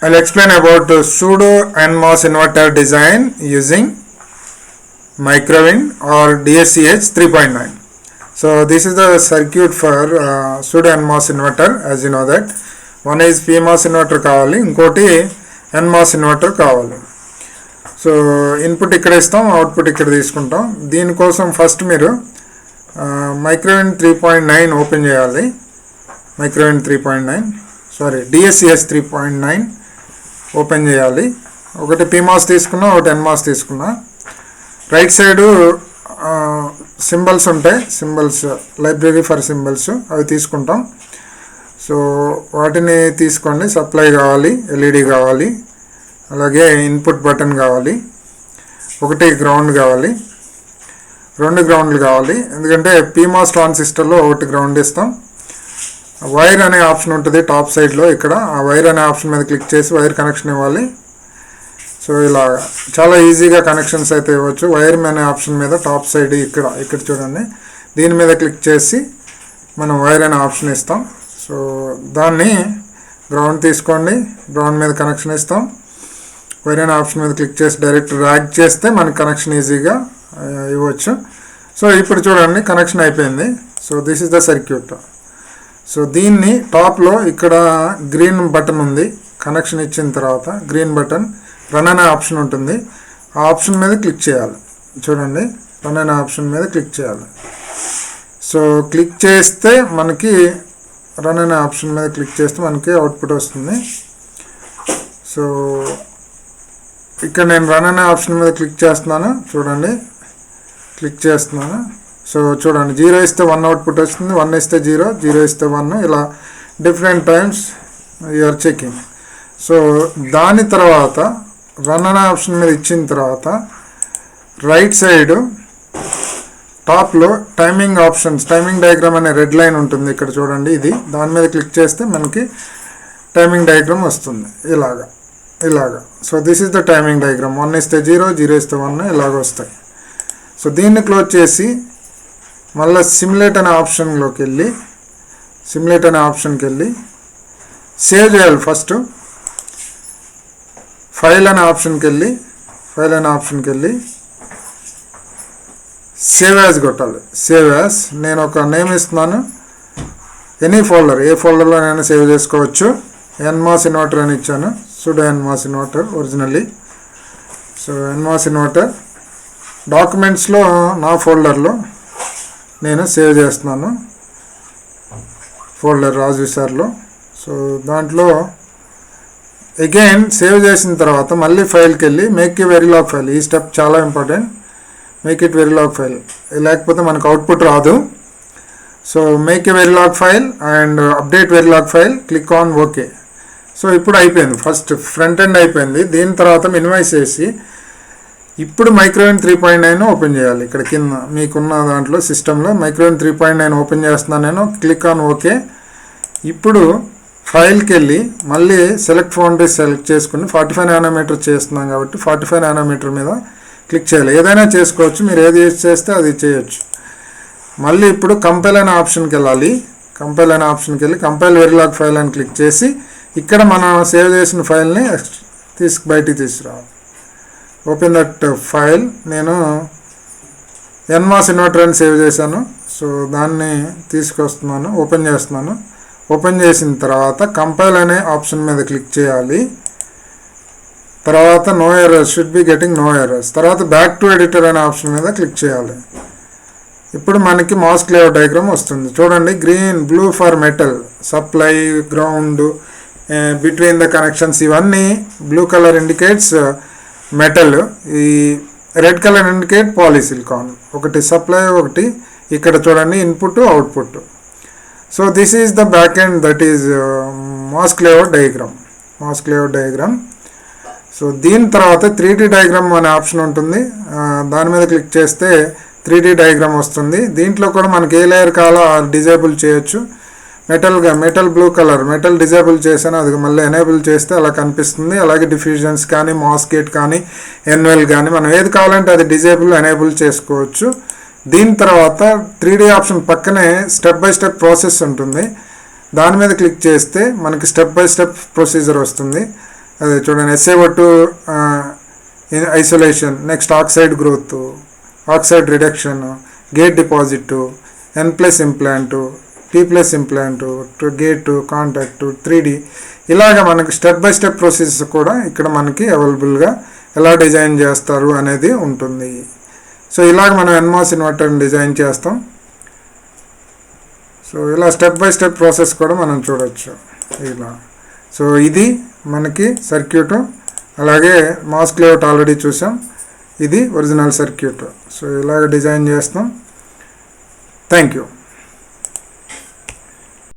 I'll explain about pseudo NMOS inverter design using microwind or DSCH 3.9. So this is the circuit for pseudo NMOS inverter. As you know that one is PMOS inverter కావాలి, ఇంకోటి NMOS inverter కావాలి. So input ఇక్కడ ఇస్తాం, output ఇక్కడ తీసుకుంటాం. దీనికోసం first మీరు మైక్రోవిండ్ 3.9 open చేయాలి. మైక్రోవిండ్ 3.9 DSCH 3.9 ఓపెన్ చేయాలి. ఒకటి PMOS తీసుకున్నా, ఒకటి NMOS తీసుకున్నా. రైట్ సైడు సింబల్స్ ఉంటాయి, సింబల్స్ లైబ్రరీ ఫర్ సింబల్స్, అవి తీసుకుంటాం. సో వాటిని తీసుకోండి. సప్లై కావాలి, ఎల్ఈడి కావాలి, అలాగే ఇన్పుట్ బటన్ కావాలి, ఒకటి గ్రౌండ్ కావాలి, 2 గ్రౌండ్లు కావాలి. ఎందుకంటే PMOS ట్రాన్సిస్టర్లో ఒకటి గ్రౌండ్ ఇస్తాం. వైర్ అనే ఆప్షన్ ఉంటుంది టాప్ సైడ్లో. ఇక్కడ ఆ వైర్ అనే ఆప్షన్ మీద క్లిక్ చేసి వైర్ కనెక్షన్ ఇవ్వాలి. సో ఇలా చాలా ఈజీగా కనెక్షన్స్ అయితే ఇవ్వచ్చు. వైర్ అనే ఆప్షన్ మీద టాప్ సైడ్ ఇక్కడ చూడండి, దీని మీద క్లిక్ చేసి మనం వైర్ అనే ఆప్షన్ ఇస్తాం. సో దాన్ని గ్రౌండ్ తీసుకోండి, గ్రౌండ్ మీద కనెక్షన్ ఇస్తాం. వైర్ అనే ఆప్షన్ మీద క్లిక్ చేసి డైరెక్ట్ డ్రాగ్ చేస్తే మనకి కనెక్షన్ ఈజీగా ఇవ్వచ్చు. సో ఇప్పుడు చూడండి కనెక్షన్ అయిపోయింది. So this is the circuit. So దీన్ని టాప్లో ఇక్కడ గ్రీన్ బటన్ ఉంది. కనెక్షన్ ఇచ్చిన తర్వాత గ్రీన్ బటన్ రన్ అనే ఆప్షన్ ఉంటుంది. ఆ ఆప్షన్ మీద క్లిక్ చేయాలి. చూడండి, రన్ అనే ఆప్షన్ మీద క్లిక్ చేయాలి. సో క్లిక్ చేస్తే మనకి రన్ అనే ఆప్షన్ మీద క్లిక్ చేస్తే మనకి అవుట్పుట్ వస్తుంది. సో ఇక్కడ నేను రన్ అనే ఆప్షన్ మీద క్లిక్ చేస్తున్నాను. చూడండి, క్లిక్ చేస్తున్నాను. సో చూడండి, 0 ఇస్తే 1 అవుట్పుట్ వస్తుంది, 1 ఇస్తే 0, 0 ఇస్తే 1, ఇలా different times you are checking. So దాని తర్వాత రన్ అనే ఆప్షన్ మీద ఇచ్చిన తర్వాత రైట్ సైడ్ టాప్లో టైమింగ్ ఆప్షన్స్, టైమింగ్ డయాగ్రామ్ అనే రెడ్ లైన్ ఉంటుంది ఇక్కడ చూడండి. ఇది దాని మీద క్లిక్ చేస్తే మనకి టైమింగ్ డయాగ్రామ్ వస్తుంది ఇలాగా. So this is the timing diagram. 1 ఇస్తే 0, 0 ఇస్తే 1, ఇలాగ వస్తాయి. సో దీన్ని క్లోజ్ చేసి మళ్ళీ సిమ్యులేట్ అనే ఆప్షన్కి వెళ్ళి సేవ్ చేయాలి. ఫస్ట్ ఫైల్ అనే ఆప్షన్కి వెళ్ళి సేవ్ యాజ్ కొట్టాలి. సేవ్ యాజ్ నేను ఒక నేమ్ ఇస్తున్నాను. ఎనీ ఫోల్డర్, ఏ ఫోల్డర్లో నేను సేవ్ చేసుకోవచ్చు. NMOS ఇన్వర్టర్ అని ఇచ్చాను. Pseudo NMOS inverter originally. So NMOS inverter డాక్యుమెంట్స్లో నా ఫోల్డర్లో నేను సేవ్ చేస్తున్నాను, ఫోల్డర్ రాజు సార్లో. సో దాంట్లో అగైన్ సేవ్ చేసిన తర్వాత మళ్ళీ ఫైల్కి వెళ్ళి మేక్ ఏ వెరిలాగ్ ఫైల్. ఈ స్టెప్ చాలా important. Make it Verilog file, లేకపోతే మనకు అవుట్పుట్ రాదు. So make a Verilog file and update Verilog file, click on okay. So ఇప్పుడు అయిపోయింది, ఫస్ట్ ఫ్రంట్ ఎండ్ అయిపోయింది. దీని తర్వాత మినిమైజ్ చేసి ఇప్పుడు మైక్రోవిండ్ 3.9 ఓపెన్ చేయాలి. ఇక్కడ కింద మీకున్న దాంట్లో సిస్టంలో మైక్రోవిండ్ 3.9 ఓపెన్ చేస్తున్నాను నేను. Click on okay. ఇప్పుడు ఫైల్కి వెళ్ళి మళ్ళీ సెలెక్ట్ ఫౌండరీ సెలెక్ట్ చేసుకుని 45 నానోమీటర్ చేస్తున్నాం కాబట్టి 45 నానోమీటర్ మీద క్లిక్ చేయాలి. ఏదైనా చేసుకోవచ్చు, మీరు ఏది యూజ్ చేస్తే అది చేయొచ్చు. మళ్ళీ ఇప్పుడు కంపైల్ అనే ఆప్షన్కి వెళ్ళాలి. కంపైల్ వెరిలాగ్ ఫైల్ అని క్లిక్ చేసి ఇక్కడ మనం సేవ్ చేసిన ఫైల్ని బయటికి తీసుకురావాలి. Open that file. నేను NMOS ఇన్వర్టర్ అని సేవ్ చేశాను. సో దాన్ని తీసుకొస్తున్నాను, ఓపెన్ చేస్తున్నాను. ఓపెన్ చేసిన తర్వాత కంపైల్ అనే ఆప్షన్ మీద క్లిక్ చేయాలి. తర్వాత no errors, should be getting no errors. తర్వాత బ్యాక్ టు ఎడిటర్ అనే ఆప్షన్ మీద క్లిక్ చేయాలి. ఇప్పుడు మనకి మాస్క్ లేఅవుట్ డయాగ్రామ్ వస్తుంది. చూడండి, green, blue for metal, supply, ground, between the connections, ఇవన్నీ బ్లూ కలర్ ఇండికేట్స్ మెటల్, ఈ రెడ్ కలర్ ఇండికేట్ పాలిసిలికాన్. ఒకటి సప్లై, ఒకటి ఇక్కడ చూడండి input, output. So this is the back end, that is mask layout diagram. So దీని తర్వాత 3D diagram అనే option ఉంటుంది. దాని మీద క్లిక్ చేస్తే 3D డయాగ్రామ్ వస్తుంది. దీంట్లో కూడా మనకి ఏ లేయర్ కావాలో డిజేబుల్ చేయొచ్చు. Metal blue colour, metal disable చేశాను, అది మళ్ళీ ఎనేబుల్ చేస్తే అలా కనిపిస్తుంది. అలాగే డిఫ్యూజన్స్ కానీ, మాస్కేట్ కానీ, ఎన్వెల్ కానీ, మనం ఏది కావాలంటే అది డిజేబుల్, ఎనేబుల్ చేసుకోవచ్చు. దీని తర్వాత 3D ఆప్షన్ పక్కనే స్టెప్ బై స్టెప్ ప్రాసెస్ ఉంటుంది. దాని మీద క్లిక్ చేస్తే మనకి స్టెప్ బై స్టెప్ ప్రొసీజర్ వస్తుంది. అదే చూడండి, SiO2 isolation, next oxide growth, oxide reduction, gate deposit, N+ implant, T+ implant, gate contact, 3D, ఇలాగ మనకి స్టెప్ బై స్టెప్ ప్రొసీజర్స్ కూడా ఇక్కడ మనకి అవైలబుల్గా ఎలా డిజైన్ చేస్తారు అనేది ఉంటుంది. సో ఇలాగ మనం NMOS ఇన్వర్టర్ని డిజైన్ చేస్తాం. సో ఇలా స్టెప్ బై స్టెప్ ప్రాసెస్ కూడా మనం చూడొచ్చు ఇలా. సో ఇది మనకి సర్క్యూట్. అలాగే మాస్క్ లేఅవుట్ ఆల్రెడీ చూసాం, ఇది ఒరిజినల్ సర్క్యూట్. సో ఇలాగ డిజైన్ చేస్తాం. Thank you.